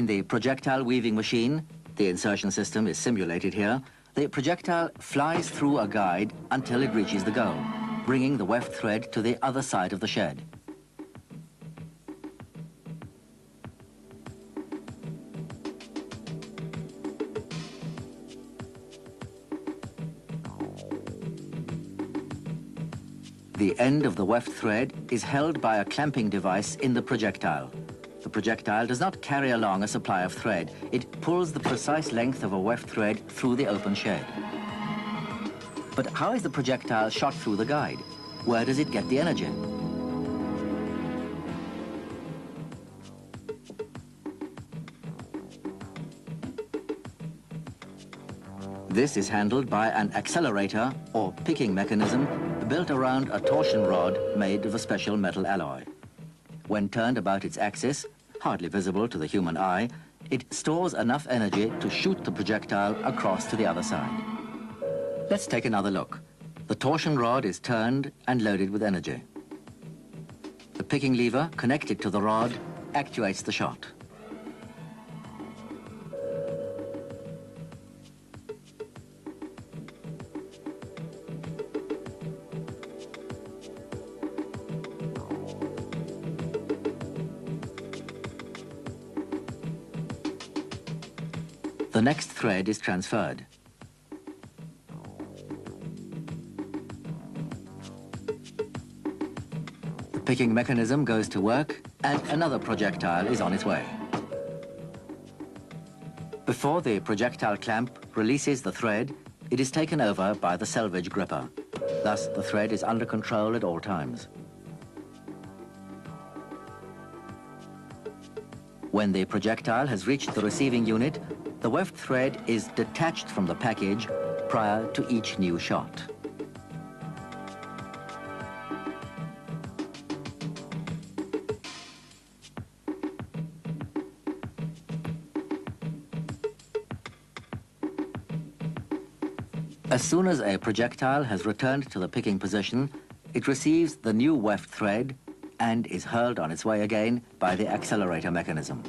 the projectile weaving machine, the insertion system is simulated here, the projectile flies through a guide until it reaches the goal, bringing the weft thread to the other side of the shed. The end of the weft thread is held by a clamping device in the projectile. The projectile does not carry along a supply of thread. It pulls the precise length of a weft thread through the open shed. But how is the projectile shot through the guide? Where does it get the energy? This is handled by an accelerator or picking mechanism built around a torsion rod made of a special metal alloy. When turned about its axis, hardly visible to the human eye, it stores enough energy to shoot the projectile across to the other side. Let's take another look. The torsion rod is turned and loaded with energy. The picking lever connected to the rod actuates the shot. The next thread is transferred. The picking mechanism goes to work and another projectile is on its way. Before the projectile clamp releases the thread, it is taken over by the selvage gripper. Thus, the thread is under control at all times. When the projectile has reached the receiving unit, the weft thread is detached from the package prior to each new shot. As soon as a projectile has returned to the picking position, it receives the new weft thread and is hurled on its way again by the accelerator mechanism.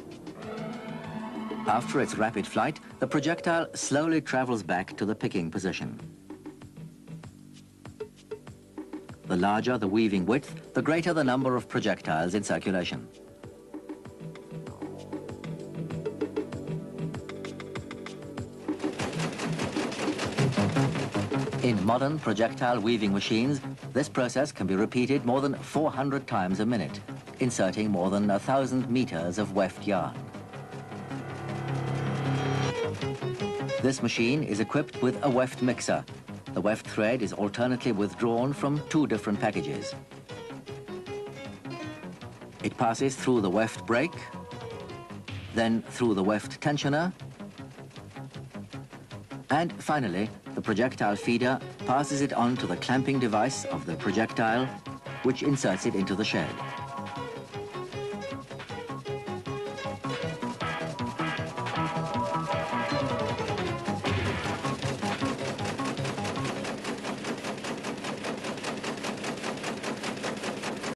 After its rapid flight, the projectile slowly travels back to the picking position. The larger the weaving width, the greater the number of projectiles in circulation. In modern projectile weaving machines, this process can be repeated more than 400 times a minute, inserting more than 1,000 meters of weft yarn. This machine is equipped with a weft mixer. The weft thread is alternately withdrawn from two different packages. It passes through the weft brake, then through the weft tensioner, and finally, the projectile feeder passes it on to the clamping device of the projectile, which inserts it into the shed.